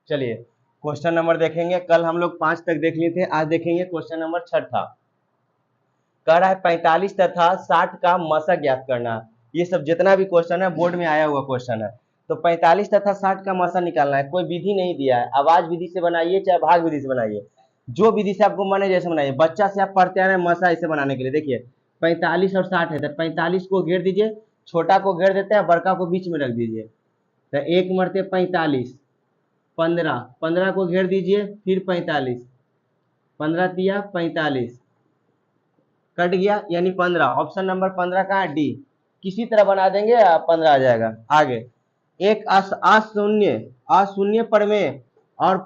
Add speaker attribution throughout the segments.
Speaker 1: चलिए question number देखेंगे। कल हम लोग 5 तक देख लिए थे, आज देखेंगे क्वेश्चन नंबर 6। कह रहा है 45 तथा 60 का मशक ज्ञात करना। ये सब जितना भी क्वेश्चन है बोर्ड में आया हुआ क्वेश्चन है। तो 45 तथा 60 का मशक निकालना है। कोई विधि नहीं दिया है, आवाज विधि से बनाइए चाहे भाग विधि से बनाइए, जो विधि से आपको मन है जैसे बनाइए। बच्चा से आप पढ़ते आ रहे हैं मशा इसे बनाने के लिए। देखिए 45 और 60 है, तो 45 को घेर दीजिए, छोटा को घेर देते हैं, बड़का को बीच में रख दीजिए। तो एक मरते 45, 15, 15 को घेर दीजिए, फिर 45, 15 तिया 45, कट गया यानी 15। ऑप्शन नंबर 15 का है डी। किसी तरह बना देंगे 15 आ जाएगा। आगे एक अशून्य अशून्य परमेय और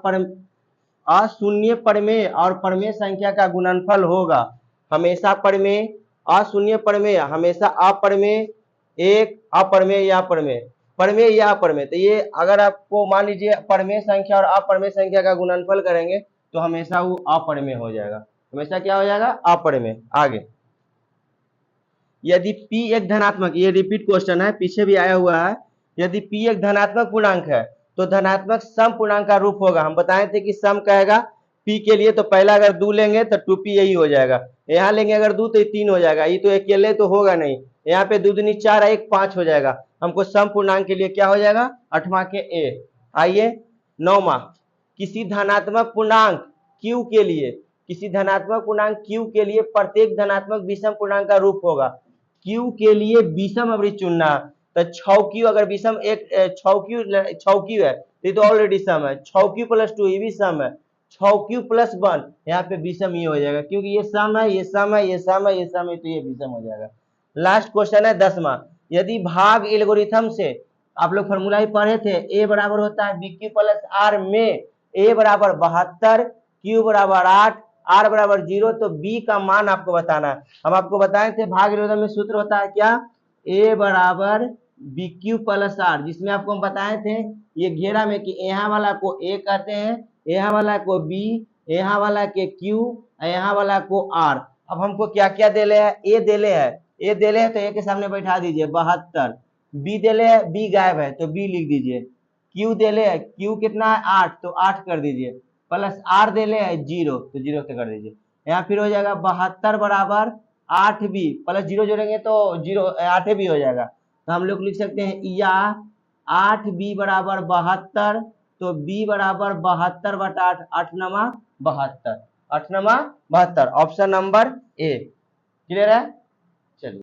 Speaker 1: अशून्य परमेय और परमेय संख्या का गुणनफल होगा हमेशा परमेय, अशून्य परमेय हमेशा अपरमेय, एक अपरमेय या परमेय, परमेय या अपरमेय। तो ये अगर आपको मान लीजिए परमेय संख्या और अपरमेय संख्या का गुणनफल करेंगे तो हमेशा वो अपरमेय हो जाएगा। हमेशा क्या हो जाएगा? अपरमेय। आगे यदि p एक धनात्मक, ये रिपीट क्वेश्चन है, पीछे भी आया हुआ है। यदि p एक धनात्मक पूर्णांक है तो धनात्मक सम पूर्णांक का रूप होगा। हम बताए थे कि सम कहेगा p के लिए तो पहला अगर 2 लेंगे तो 2p यही हो जाएगा। यहाँ लेंगे अगर 2 तो 3 हो जाएगा। ये तो अकेले तो होगा नहीं, यहाँ पे 2 दूनी 4 है, 1 5 हो जाएगा। हमको सम पूर्णांक के लिए क्या हो जाएगा? 8वां के a। आइए 9वां, किसी धनात्मक पूर्णांक q के लिए, किसी धनात्मक पूर्णांक q के लिए प्रत्येक धनात्मक विषम पूर्णांक का रूप होगा। q के लिए विषम अवधि चुनना। तो 6q अगर विषम एक 6q है तो ये तो ऑलरेडी सम है। 6q प्लस 2 ये भी सम है। 6q प्लस 1 यहाँ पे विषम ये हो जाएगा, क्योंकि ये सम है, ये सम है, ये सम है, ये सम है, तो ये विषम हो जाएगा। लास्ट क्वेश्चन है 10वां। यदि भाग एल्गोरिथम से, आप लोग फॉर्मूला ही पढ़े थे, a बराबर होता है bq प्लस r में a बराबर 72, q बराबर 8, r बराबर 0, तो b का मान आपको बताना है। हम आपको बताए थे भाग एल्गोरिथम में सूत्र होता है क्या? a बराबर bq प्लस r, जिसमें आपको हम बताए थे ये घेरा में कि यहाँ वाला को a कहते हैं, यहाँ वाला को b, यहाँ वाला के q, यहाँ वाला को r। अब हमको क्या क्या देले है? a देले है, a देले है तो a के सामने बैठा दीजिए 72, b देले है, b गायब है तो b लिख दीजिए, q देले है, q कितना है 8 तो 8 कर दीजिए, प्लस r देले है 0 तो 0 से कर दीजिए। यहाँ फिर हो जाएगा 72 बराबर 8b, प्लस 0 जोड़ेंगे तो 0 8b हो जाएगा। तो हम लोग लिख सकते हैं या 8b बराबर 72, तो b बराबर 72 बटा 8, 8 नमा 72, 8 नमा 72, ऑप्शन नंबर ए। क्लियर है? चलिए।